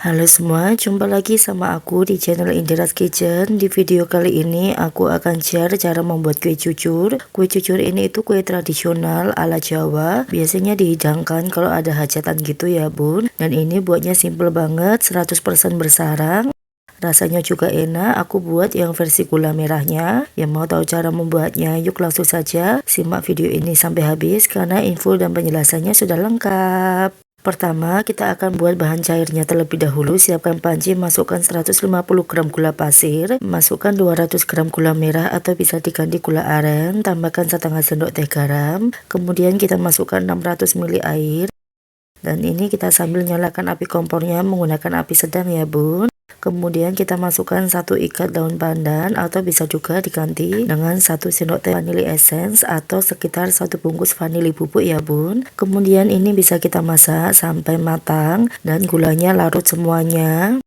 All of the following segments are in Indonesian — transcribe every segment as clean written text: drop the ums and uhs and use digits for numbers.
Halo semua, jumpa lagi sama aku di channel Indira's Kitchen. Di video kali ini aku akan share cara membuat kue cucur. Kue cucur ini itu kue tradisional ala Jawa. Biasanya dihidangkan kalau ada hajatan gitu ya bun. Dan ini buatnya simple banget, 100% bersarang. Rasanya juga enak, aku buat yang versi gula merahnya. Yang mau tahu cara membuatnya, yuk langsung saja simak video ini sampai habis karena info dan penjelasannya sudah lengkap. Pertama, kita akan buat bahan cairnya terlebih dahulu. Siapkan panci, masukkan 150 gram gula pasir, masukkan 200 gram gula merah atau bisa diganti gula aren, tambahkan setengah sendok teh garam, kemudian kita masukkan 600 ml air. Dan ini kita sambil nyalakan api kompornya menggunakan api sedang ya bun. Kemudian kita masukkan 1 ikat daun pandan atau bisa juga diganti dengan 1 sendok teh vanili essence atau sekitar 1 bungkus vanili bubuk ya bun. Kemudian ini bisa kita masak sampai matang dan gulanya larut semuanya.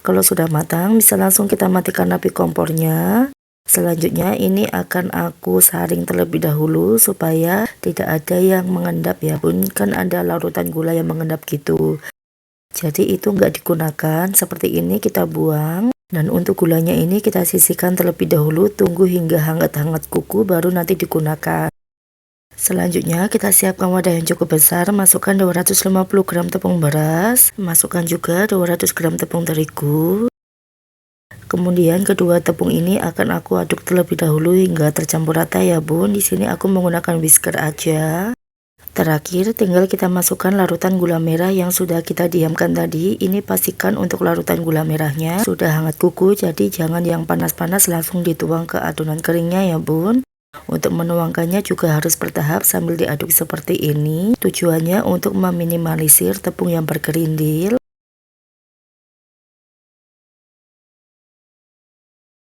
Kalau sudah matang bisa langsung kita matikan api kompornya. Selanjutnya ini akan aku saring terlebih dahulu supaya tidak ada yang mengendap ya bun, kan ada larutan gula yang mengendap gitu. Jadi itu nggak digunakan, seperti ini kita buang. Dan untuk gulanya ini kita sisihkan terlebih dahulu, tunggu hingga hangat-hangat kuku baru nanti digunakan. Selanjutnya kita siapkan wadah yang cukup besar, masukkan 250 gram tepung beras, masukkan juga 200 gram tepung terigu. Kemudian kedua tepung ini akan aku aduk terlebih dahulu hingga tercampur rata ya bun. Di sini aku menggunakan whisker aja. Terakhir tinggal kita masukkan larutan gula merah yang sudah kita diamkan tadi. Ini pastikan untuk larutan gula merahnya sudah hangat kuku, jadi jangan yang panas-panas langsung dituang ke adonan keringnya ya bun. Untuk menuangkannya juga harus bertahap sambil diaduk seperti ini. Tujuannya untuk meminimalisir tepung yang bergerindil.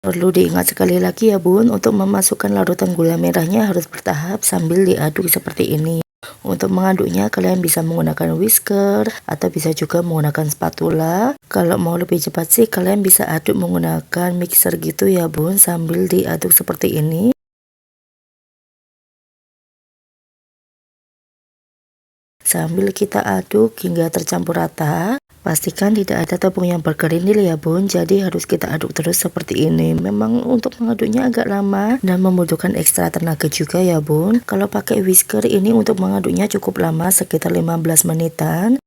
Perlu diingat sekali lagi ya bun, untuk memasukkan larutan gula merahnya harus bertahap sambil diaduk seperti ini. Untuk mengaduknya kalian bisa menggunakan whisker atau bisa juga menggunakan spatula. Kalau mau lebih cepat sih kalian bisa aduk menggunakan mixer gitu ya bun, sambil diaduk seperti ini. Sambil kita aduk hingga tercampur rata. Pastikan tidak ada tepung yang bergerindil ya bun, jadi harus kita aduk terus seperti ini. Memang untuk mengaduknya agak lama dan membutuhkan ekstra tenaga juga ya bun. Kalau pakai whisker ini untuk mengaduknya cukup lama, sekitar 15 menitan.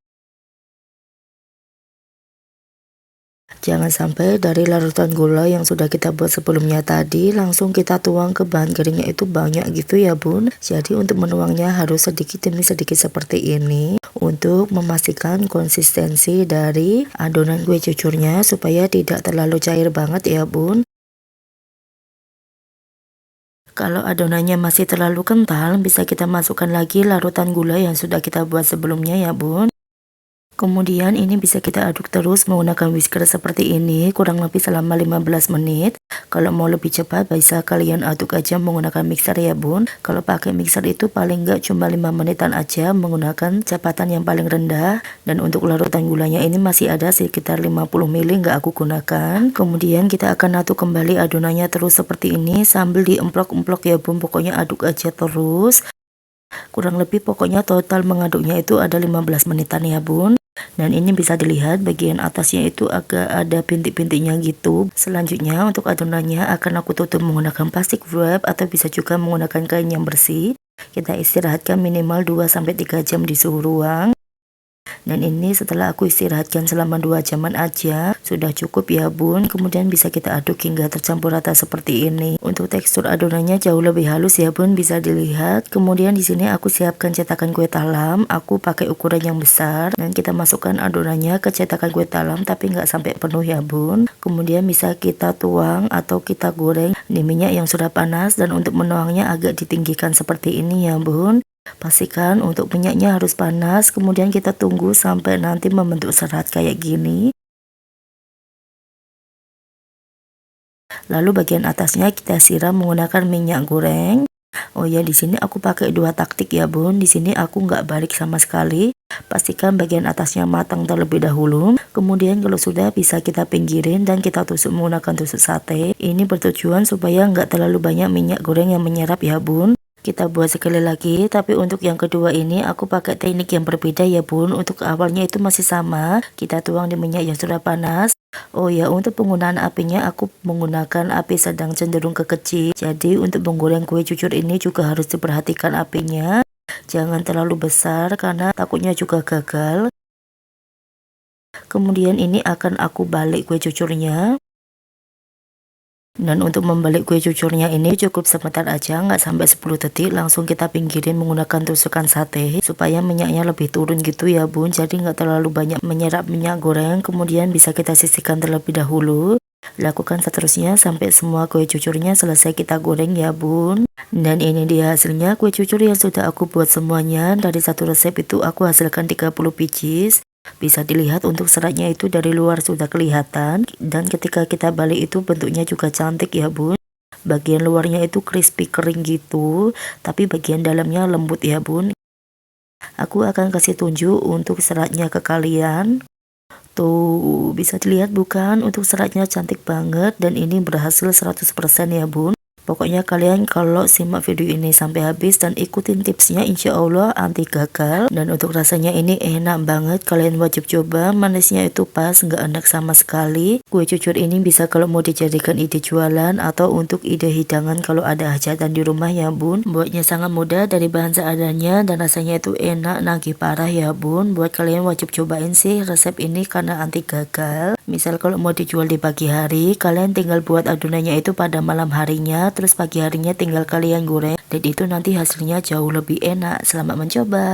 Jangan sampai dari larutan gula yang sudah kita buat sebelumnya tadi langsung kita tuang ke bahan keringnya itu banyak gitu ya bun. Jadi untuk menuangnya harus sedikit demi sedikit seperti ini untuk memastikan konsistensi dari adonan kue cucurnya supaya tidak terlalu cair banget ya bun. Kalau adonannya masih terlalu kental, bisa kita masukkan lagi larutan gula yang sudah kita buat sebelumnya ya bun. Kemudian ini bisa kita aduk terus menggunakan whisker seperti ini kurang lebih selama 15 menit. Kalau mau lebih cepat bisa kalian aduk aja menggunakan mixer ya bun. Kalau pakai mixer itu paling enggak cuma 5 menitan aja menggunakan kecepatan yang paling rendah. Dan untuk larutan gulanya ini masih ada sekitar 50 ml enggak aku gunakan. Kemudian kita akan aduk kembali adonannya terus seperti ini sambil diemplok-emplok ya bun. Pokoknya aduk aja terus. Kurang lebih pokoknya total mengaduknya itu ada 15 menitan ya bun. Dan ini bisa dilihat bagian atasnya itu agak ada bintik-bintiknya gitu. Selanjutnya untuk adonannya akan aku tutup menggunakan plastik wrap atau bisa juga menggunakan kain yang bersih. Kita istirahatkan minimal 2-3 jam di suhu ruang. Dan ini setelah aku istirahatkan selama 2 jaman aja sudah cukup ya bun. Kemudian bisa kita aduk hingga tercampur rata seperti ini. Untuk tekstur adonannya jauh lebih halus ya bun, bisa dilihat. Kemudian di sini aku siapkan cetakan kue talam. Aku pakai ukuran yang besar dan kita masukkan adonannya ke cetakan kue talam tapi nggak sampai penuh ya bun. Kemudian bisa kita tuang atau kita goreng di minyak yang sudah panas, dan untuk menuangnya agak ditinggikan seperti ini ya bun. Pastikan untuk minyaknya harus panas, kemudian kita tunggu sampai nanti membentuk serat kayak gini. Lalu bagian atasnya kita siram menggunakan minyak goreng. Oh ya, di sini aku pakai 2 taktik ya bun. Di sini aku nggak balik sama sekali. Pastikan bagian atasnya matang terlebih dahulu. Kemudian kalau sudah bisa kita pinggirin dan kita tusuk menggunakan tusuk sate. Ini bertujuan supaya nggak terlalu banyak minyak goreng yang menyerap ya bun. Kita buat sekali lagi, tapi untuk yang kedua ini aku pakai teknik yang berbeda ya bun. Untuk awalnya itu masih sama, kita tuang di minyak yang sudah panas. Oh ya, untuk penggunaan apinya aku menggunakan api sedang cenderung ke kecil. Jadi untuk menggoreng kue cucur ini juga harus diperhatikan apinya. Jangan terlalu besar karena takutnya juga gagal. Kemudian ini akan aku balik kue cucurnya. Dan untuk membalik kue cucurnya ini cukup sebentar aja, nggak sampai 10 detik, langsung kita pinggirin menggunakan tusukan sate supaya minyaknya lebih turun gitu ya bun, jadi nggak terlalu banyak menyerap minyak goreng. Kemudian bisa kita sisihkan terlebih dahulu. Lakukan seterusnya sampai semua kue cucurnya selesai kita goreng ya bun. Dan ini dia hasilnya kue cucur yang sudah aku buat semuanya. Dari satu resep itu aku hasilkan 30 pieces. Bisa dilihat untuk seratnya itu dari luar sudah kelihatan, dan ketika kita balik itu bentuknya juga cantik ya bun. Bagian luarnya itu crispy kering gitu, tapi bagian dalamnya lembut ya bun. Aku akan kasih tunjuk untuk seratnya ke kalian. Tuh, bisa dilihat bukan, untuk seratnya cantik banget, dan ini berhasil 100% ya bun. Pokoknya kalian kalau simak video ini sampai habis dan ikutin tipsnya, insya Allah anti gagal. Dan untuk rasanya ini enak banget, kalian wajib coba. Manisnya itu pas, nggak enak sama sekali. Kue cucur ini bisa kalau mau dijadikan ide jualan atau untuk ide hidangan kalau ada hajatan di rumah ya bun. Buatnya sangat mudah, dari bahan seadanya, dan rasanya itu enak, nagih parah ya bun. Buat kalian wajib cobain sih resep ini karena anti gagal. Misal kalau mau dijual di pagi hari, kalian tinggal buat adonannya itu pada malam harinya, terus pagi harinya tinggal kalian goreng, dan itu nanti hasilnya jauh lebih enak. Selamat mencoba.